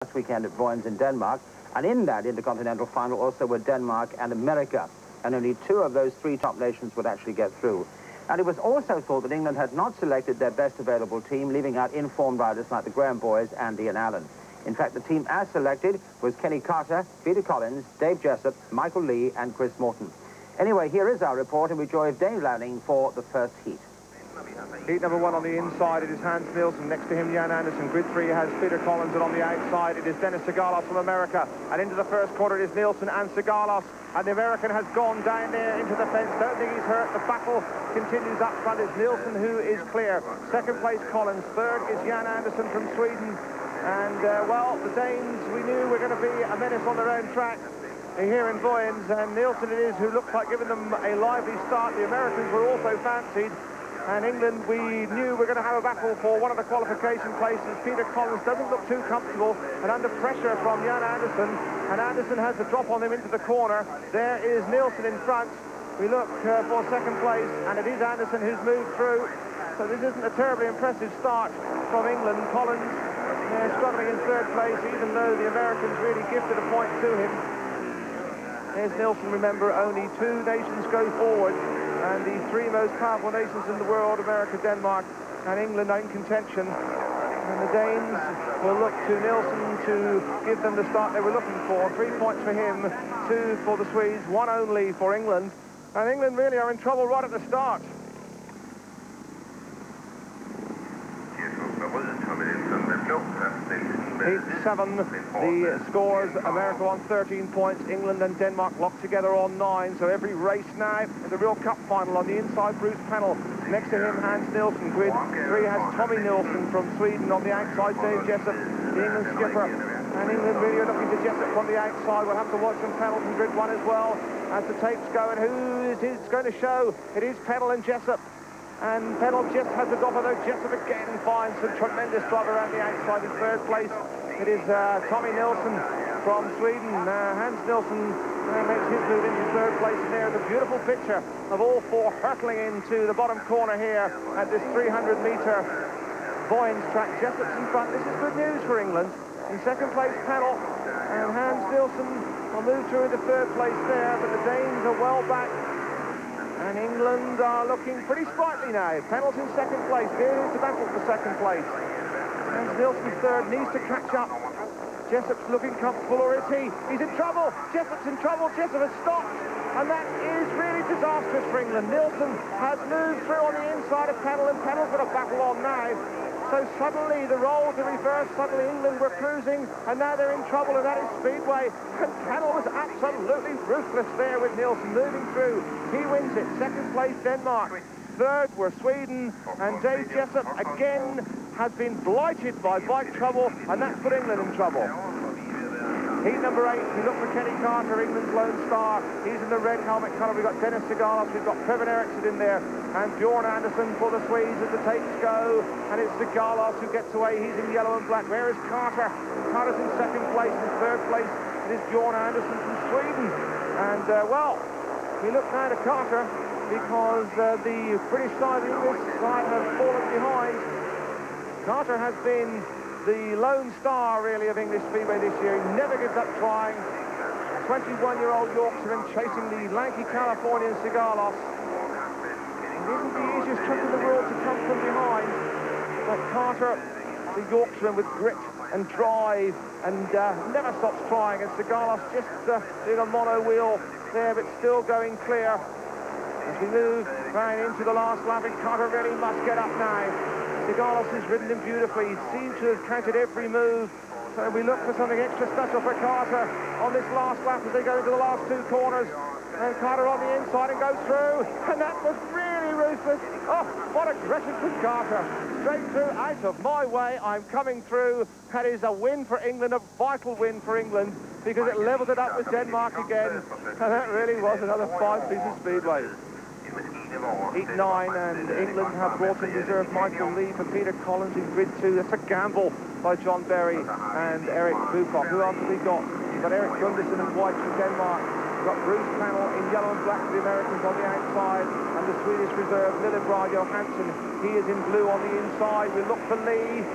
last weekend at Vojens in Denmark, and in that Intercontinental final also were Denmark and America, and only two of those three top nations would actually get through. And it was also thought that England had not selected their best available team, leaving out informed riders like the Graham boys, Andy and Alan. In fact, the team as selected was Kenny Carter, Peter Collins, Dave Jessup, Michael Lee and Chris Morton. Anyway, here is our report, and we join Dave Lanning for the first heat. Heat number one on the inside, it is Hans Nielsen. Next to him, Jan Andersen. Grid three has Peter Collins, and on the outside, it is Dennis Sigalos from America. And into the first quarter, it is Nielsen and Sigalos. And the American has gone down there into the fence. Don't think he's hurt. The battle continues up front. It's Nielsen who is clear. Second place, Collins. Third is Jan Andersen from Sweden. And, well, the Danes, we knew were going to be a menace on their own track here in Vojens. And Nielsen it is who looks like giving them a lively start. The Americans were also fancied. And England, we knew we're going to have a battle for one of the qualification places. Peter Collins doesn't look too comfortable and under pressure from Jan Andersen. And Andersen has the drop on him into the corner. There is Nielsen in front. We look for second place, and it is Andersen who's moved through. So this isn't a terribly impressive start from England. Collins struggling in third place, even though the Americans really gifted a point to him. There's Nielsen, remember, only two nations go forward. And the three most powerful nations in the world, America, Denmark, and England, are in contention. And the Danes will look to Nielsen to give them the start they were looking for. 3 points for him, 2 for the Swedes, 1 only for England. And England really are in trouble right at the start. Heat 7, the scores, America on 13 points, England and Denmark locked together on 9, so every race now in the real cup final. On the inside, Bruce Pennell, next to him, Hans Nielsen. Grid 3 has Tommy Nielsen from Sweden. On the outside, Dave Jessup, the England skipper, and England really are looking to Jessup from the outside. We'll have to watch from Pennell from Grid 1 as well as the tapes go, and who it is going to show. It is Pennell and Jessup. And Pennell just has the drop, although Jessup again finds some tremendous drive around the outside in third place. It is Tommy Nielsen from Sweden. Hans Nielsen makes his move into third place, and there's a beautiful picture of all four hurtling into the bottom corner here at this 300-metre Vojens track. Jessup's in front. This is good news for England. In second place, Pennell, and Hans Nielsen will move through into third place there, but the Danes are well back. And England are looking pretty sprightly now. Pennell's in second place. Here is the battle for second place. And Nielsen third, needs to catch up. Jessup's looking comfortable, or is he? He's in trouble. Jessup's in trouble. Jessup has stopped. And that is really disastrous for England. Nielsen has moved through on the inside of Pennell, and Pennell's got a battle on now. So suddenly the roles are reversed. Suddenly England were cruising, and now they're in trouble, and that is Speedway. And Pennell was absolutely ruthless there with Nielsen moving through. He wins it. Second place, Denmark. Third were Sweden, and Dave Jessup again has been blighted by bike trouble, and that's put England in trouble. Heat number 8, we look for Kenny Carter, England's lone star. He's in the red helmet colour. We've got Dennis Sigalos, we've got Preben Eriksson in there, and Bjorn Andersen for the Swedes as the tapes go. And it's Sigalos who gets away. He's in yellow and black. Where is Carter? Carter's in second place. In third place, it is Bjorn Andersen from Sweden. And, well, we look now to Carter because the British side, the English side, have fallen behind. Carter has been the lone star, really, of English Speedway this year. He never gives up trying. 21-year-old Yorkshireman chasing the lanky Californian Sigalos. It isn't the easiest trick in the world to come from behind, but Carter, the Yorkshireman with grit and drive, and never stops trying, and Sigalos just doing a mono wheel there, but still going clear. As we move right into the last lap, and Carter really must get up now. Sigalos has ridden him beautifully. He seems to have counted every move. So we look for something extra special for Carter on this last lap as they go into the last two corners. And Carter on the inside and goes through. And that was really ruthless. Oh, what aggression from Carter. Straight through, out of my way. I'm coming through. That is a win for England, a vital win for England, because it levelled it up with Denmark again. And that really was another 5 piece of speedway. Heat 9, and England have brought in reserve Michael Lee for Peter Collins in grid 2. That's a gamble by John Berry and Eric Bukock. Who else have we got? We've got Eric Gundersen in white from Denmark. We've got Bruce Pennell in yellow and black for the Americans on the outside, and the Swedish reserve Lillebrad Johansson. He is in blue on the inside. We look for Lee.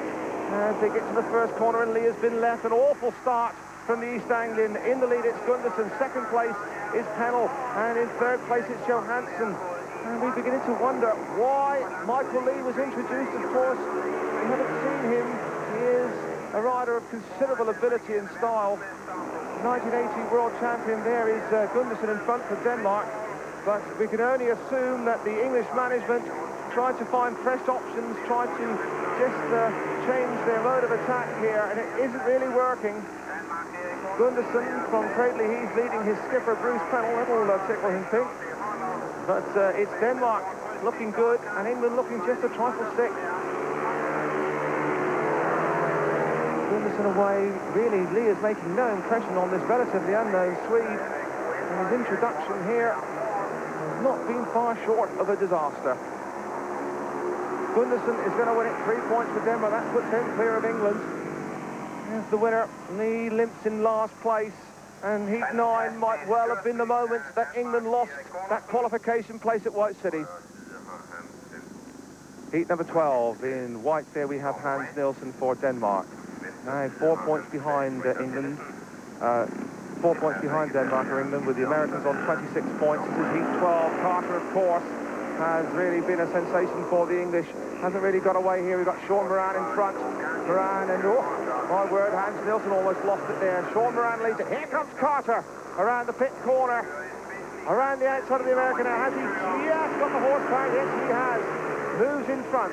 As they get to the first corner, and Lee has been left. An awful start from the East Anglian. In the lead, it's Gunderson. Second place is Pennell. And in third place, it's Johansson. And we're beginning to wonder why Michael Lee was introduced. Of course, we haven't seen him. He is a rider of considerable ability and style. 1980 world champion there is Gunderson in front for Denmark. But we can only assume that the English management tried to find fresh options, tried to just change their mode of attack here, and it isn't really working. Gunderson from Cradley Heath leading his skipper Bruce Pennell. That'll tickle him pink. But it's Denmark looking good and England looking just a trifle sick. Gunderson away. Really, Lee is making no impression on this relatively unknown Swede. And his introduction here has not been far short of a disaster. Gunderson is going to win it. 3 points for Denmark. That puts him clear of England. There's the winner. Lee limps in last place. And Heat 9 might well have been the moment that England lost that qualification place at White City. Heat number 12. In white there we have Hans Nielsen for Denmark. Now 4 points behind England. 4 points behind Denmark or England, with the Americans on 26 points. This is Heat 12. Carter, of course, has really been a sensation for the English. Hasn't really got away here. We've got Sean Moran in front. Moran and, oh, my word, Hans Nielsen almost lost it there. Sean Moran leads it. Here comes Carter around the pit corner. Around the outside of the American. Now, has he just got the horsepower? Yes, he has. Moves in front.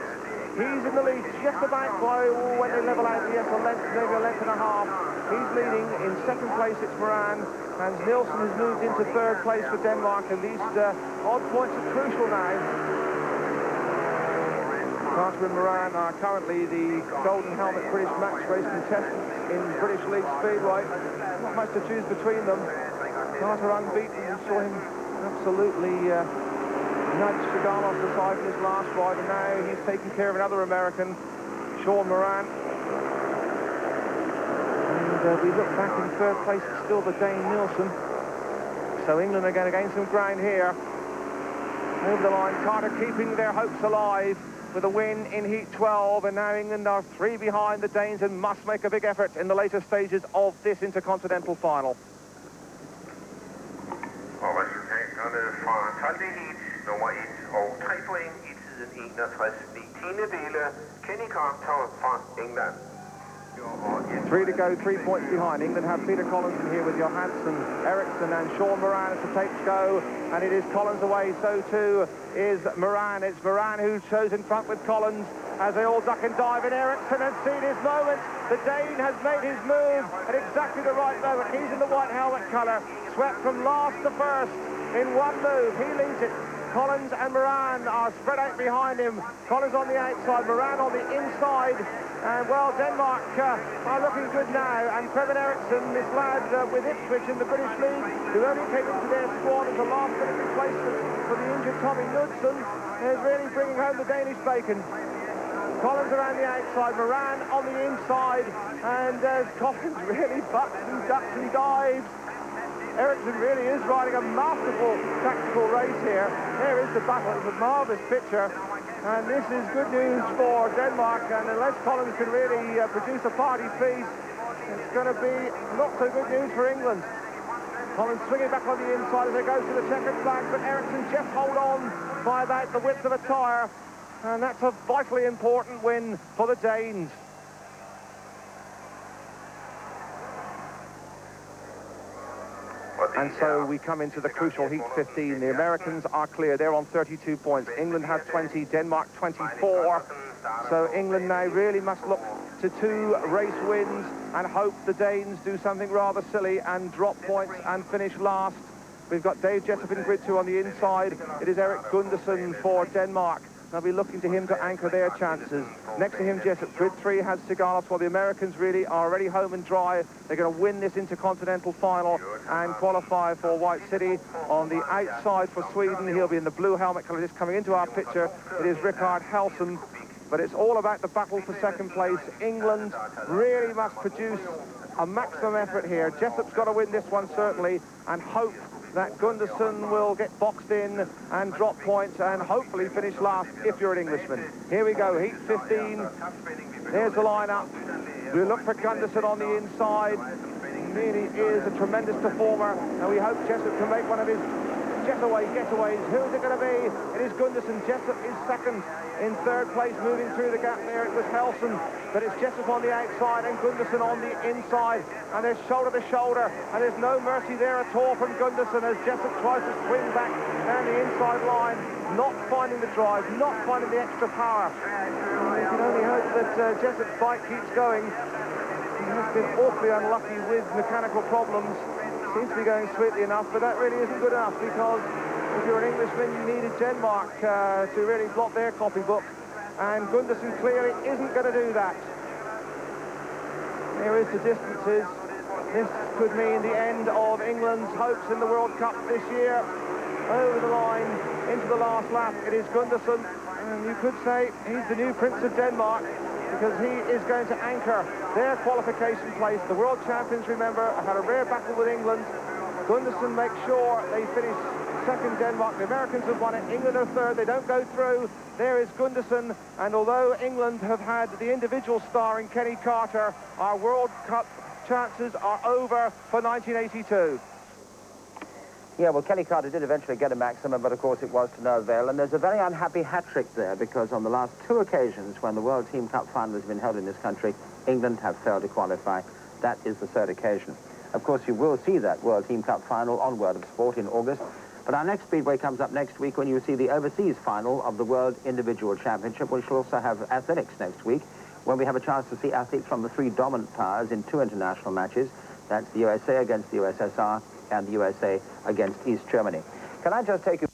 He's in the lead, just about by, when they level out, yes, maybe a length and a half. He's leading. In second place, it's Moran. Hans Nielsen has moved into third place for Denmark, and these odd points are crucial now. Carter and Moran are currently the Golden Helmet British Match Race contestants in British League Speedway. Not much to choose between them. Carter unbeaten. We saw him absolutely nudged Shigalos aside in his last ride, and now he's taking care of another American, Sean Moran. And we look back in third place, it's still the Dane Nielsen. So England are going to gain some ground here. Over the line, Carter keeping their hopes alive with a win in Heat 12, and now England are 3 behind the Danes and must make a big effort in the later stages of this Intercontinental final. Og resultaterne fra 12. heat, nummer 1 og 3 point i tiden 61/10. Kenny Carter fra England. 3 to go, 3 points behind. England have Peter Collins in here with Johansson, Eriksson and Sean Moran as the tapes go, and it is Collins away, so too is Moran. It's Moran who shows in front with Collins as they all duck and dive, and Eriksson has seen his moment. The Dane has made his move at exactly the right moment. He's in the white helmet colour, swept from last to first in one move. He leads it. Collins and Moran are spread out behind him. Collins on the outside, Moran on the inside. And, well, Denmark are looking good now. And Kevin Eriksson, this lad with Ipswich in the British League, who only came into their squad as a last-minute replacement for the injured Tommy Knudsen, is really bringing home the Danish bacon. Collins around the outside, Moran on the inside, and Collins really bucks and ducks and dives. Eriksson really is riding a masterful tactical race here. There is the battle. It's a marvellous picture. And this is good news for Denmark. And unless Collins can really produce a party piece, it's going to be not so good news for England. Collins swinging back on the inside as they go to the checkered flag, but Eriksson just hold on by about the width of a tyre. And that's a vitally important win for the Danes. And so we come into the crucial Heat 15. The Americans are clear. They're on 32 points. England have 20, Denmark 24. So England now really must look to 2 race wins and hope the Danes do something rather silly and drop points and finish last. We've got Dave Jessup in grid 2 on the inside. It is Erik Gundersen for Denmark. They'll be looking to him to anchor their chances. Next to him, Jessup. Grid 3 has Sigalos, while the Americans really are already home and dry. They're going to win this Intercontinental final and qualify for White City. On the outside for Sweden, he'll be in the blue helmet colour. Just coming into our picture, it is Rickard Helsen. But it's all about the battle for second place. England really must produce a maximum effort here. Jessup's got to win this one, certainly, and hope that Gundersen will get boxed in and drop points and hopefully finish last if you're an Englishman. Here we go, Heat 15. There's the lineup. We look for Gunderson on the inside. He really is a tremendous performer, and we hope Jessup can make one of his getaways. Who is it going to be? It is Gunderson. Jessup is second. In third place, moving through the gap there, it was Helson. But it's Jessup on the outside and Gunderson on the inside. And they're shoulder to shoulder. And there's no mercy there at all from Gunderson as Jessup tries to swing back down the inside line. Not finding the drive, not finding the extra power. You can only hope that Jessup's bike keeps going. He has been awfully unlucky with mechanical problems. Seems to be going sweetly enough, but that really isn't good enough because if you're an Englishman, you needed Denmark to really blot their copybook. And Gunderson clearly isn't going to do that. Here is the distances. This could mean the end of England's hopes in the World Cup this year. Over the line, into the last lap, it is Gunderson. And you could say he's the new Prince of Denmark because he is going to anchor their qualification place. The world champions, remember, had a rare battle with England. Gunderson makes sure they finish second, Denmark. The Americans have won it. England are third. They don't go through. There is Gunderson. And although England have had the individual star in Kenny Carter, our World Cup chances are over for 1982. Yeah, well, Kenny Carter did eventually get a maximum, but of course it was to no avail. And there's a very unhappy hat-trick there because on the last two occasions when the World Team Cup final has been held in this country, England have failed to qualify. That is the third occasion. Of course, you will see that World Team Cup final on World of Sport in August. But our next Speedway comes up next week when you see the overseas final of the World Individual Championship. We shall also have athletics next week when we have a chance to see athletes from the three dominant powers in two international matches. That's the USA against the USSR and the USA against East Germany. Can I just take you